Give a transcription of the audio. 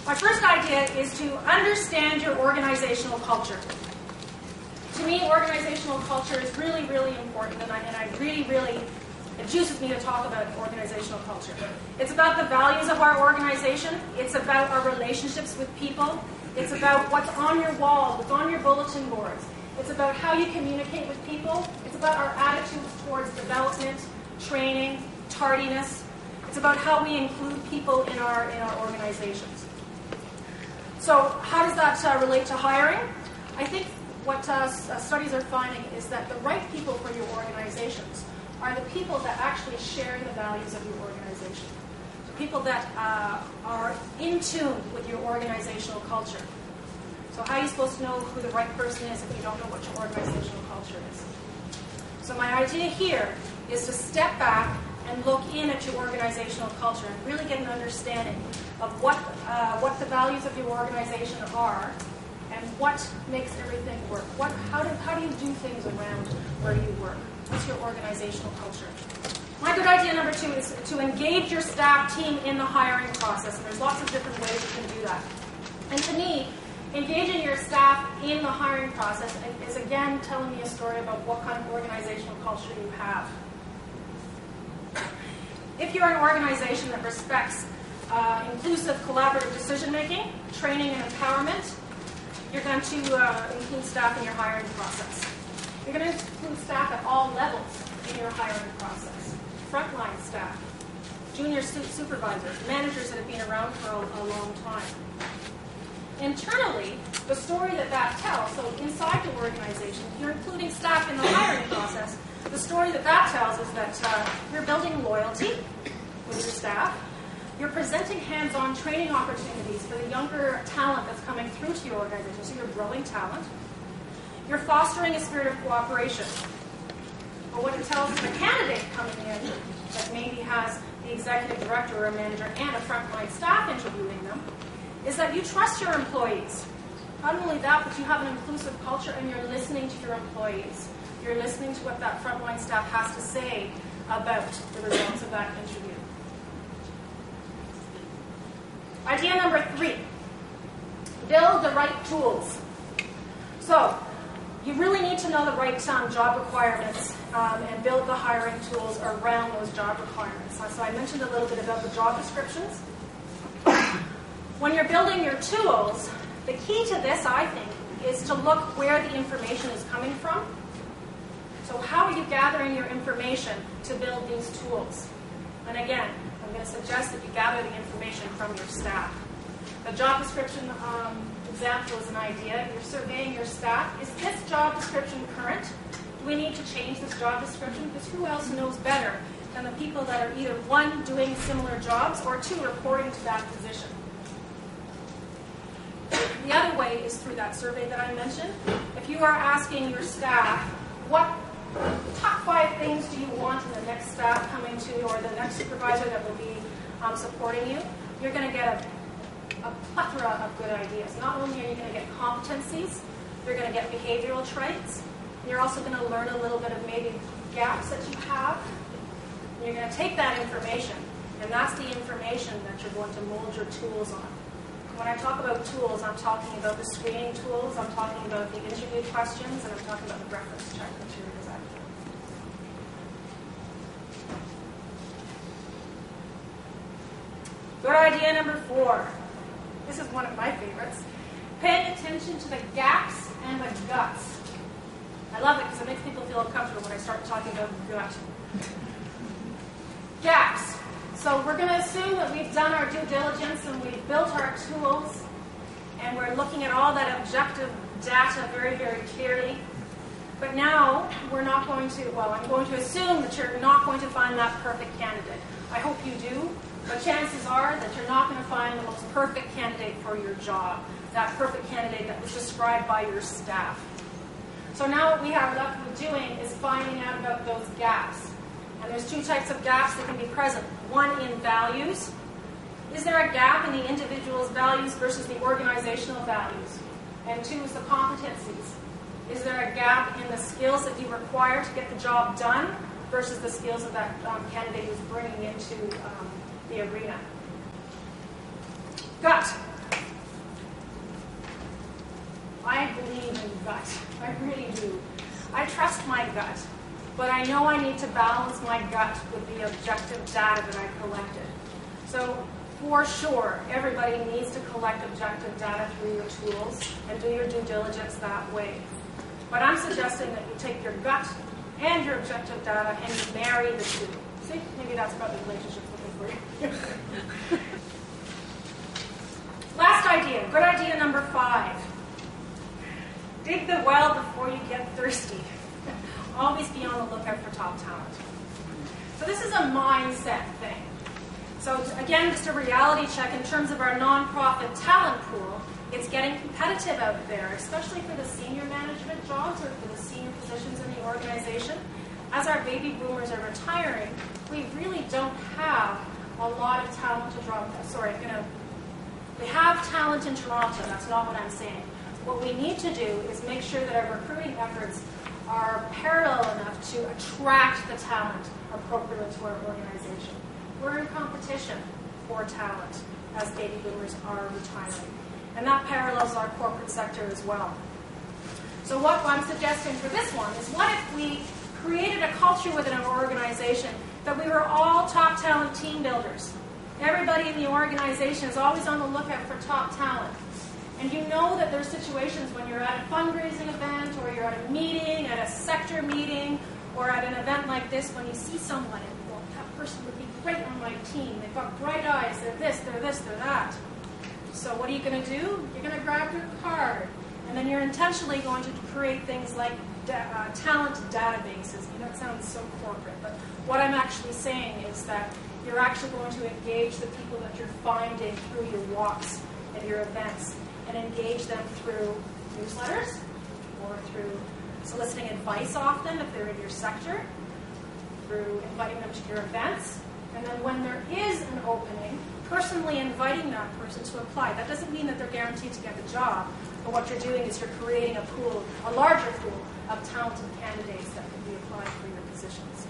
My first idea is to understand your organizational culture. To me, organizational culture is really, really important, and it juices me to talk about organizational culture. It's about the values of our organization. It's about our relationships with people. It's about what's on your walls, what's on your bulletin boards. It's about how you communicate with people. It's about our attitudes towards development, training, tardiness. It's about how we include people in our organizations. So how does that relate to hiring? I think what studies are finding is that the right people for your organizations are the people that actually share the values of your organization. So people that are in tune with your organizational culture. So how are you supposed to know who the right person is if you don't know what your organizational culture is? So my idea here is to step back and look in at your organizational culture and really get an understanding of what the values of your organization are and what makes everything work. How do you do things around where you work? What's your organizational culture? My good idea number 2 is to engage your staff team in the hiring process. And there's lots of different ways you can do that. And to me, engaging your staff in the hiring process is again telling me a story about what kind of organizational culture you have. If you're an organization that respects inclusive collaborative decision-making, training and empowerment, you're going to include staff in your hiring process. You're going to include staff at all levels in your hiring process. Frontline staff, junior supervisors, managers that have been around for a long time. Internally, the story that tells, so inside your organization, if you're including staff in the hiring process, the story that tells is that you're building loyalty with your staff. You're presenting hands-on training opportunities for the younger talent that's coming through to your organization, so you're growing talent. You're fostering a spirit of cooperation. But what it tells the candidate coming in that maybe has the executive director or a manager and a frontline staff interviewing them is that you trust your employees. Not only that, but you have an inclusive culture and you're listening to your employees. You're listening to what that frontline staff has to say about the results of that interview. Idea number 3, build the right tools. So, you really need to know the right job requirements and build the hiring tools around those job requirements. So I mentioned a little bit about the job descriptions. When you're building your tools, the key to this, I think, is to look where the information is coming from. So how are you gathering your information to build these tools? And again, I'm going to suggest that you gather the information from your staff. The job description example is an idea. You're surveying your staff. Is this job description current? Do we need to change this job description? Because who else knows better than the people that are either 1, doing similar jobs, or 2, reporting to that position? The other way is through that survey that I mentioned. If you are asking your staff, what top 5 things do you want in the next staff coming to you, or the next supervisor that will be supporting you, you're going to get a plethora of good ideas. Not only are you going to get competencies, you're going to get behavioral traits. You're also going to learn a little bit of maybe gaps that you have. And you're going to take that information, and that's the information that you're going to mold your tools on. When I talk about tools, I'm talking about the screening tools, I'm talking about the interview questions, and I'm talking about the reference check that you're designing. Good idea number 4. This is one of my favorites. Paying attention to the gaps and the guts. I love it because it makes people feel uncomfortable when I start talking about gut. Gaps. So we're going to assume that we've done our due diligence and we've built our tools and we're looking at all that objective data very, very clearly. But now we're not going to, well, I'm going to assume that you're not going to find that perfect candidate. I hope you do, but chances are that you're not going to find the most perfect candidate for your job, that perfect candidate that was described by your staff. So now what we have left with doing is finding out about those gaps. And there's 2 types of gaps that can be present. 1 in values. Is there a gap in the individual's values versus the organizational values? And 2 is the competencies. Is there a gap in the skills that you require to get the job done versus the skills of that candidate who's bringing into the arena? Gut. gut, but I know I need to balance my gut with the objective data that I collected. So for sure, everybody needs to collect objective data through your tools and do your due diligence that way. But I'm suggesting that you take your gut and your objective data and you marry the two. See, maybe that's about the relationship looking for you. Last idea, good idea number 5. Dig the well before you get thirsty. Always be on the lookout for top talent. So this is a mindset thing. So again, just a reality check in terms of our nonprofit talent pool. It's getting competitive out there, especially for the senior management jobs or for the senior positions in the organization. As our baby boomers are retiring, we really don't have a lot of talent to draw. We have talent in Toronto. That's not what I'm saying. What we need to do is make sure that our recruiting efforts are parallel enough to attract the talent appropriate to our organization. We're in competition for talent as baby boomers are retiring. And that parallels our corporate sector as well. So what I'm suggesting for this one is, what if we created a culture within our organization that we were all top talent team builders? Everybody in the organization is always on the lookout for top talent. And you know that there's situations when you're at a fundraising event or you're at a meeting, at a sector meeting, or at an event like this, when you see someone and you go, that person would be great on my team. They've got bright eyes, they're this, they're that. So what are you going to do? You're going to grab your card, and then you're intentionally going to create things like talent databases. You know, it sounds so corporate, but what I'm actually saying is that you're actually going to engage the people that you're finding through your walks and your events, and engage them through newsletters or through soliciting advice off them if they're in your sector, through inviting them to your events, and then when there is an opening, personally inviting that person to apply. That doesn't mean that they're guaranteed to get the job, but what you're doing is you're creating a pool, a larger pool of talented candidates that can be applied for your positions.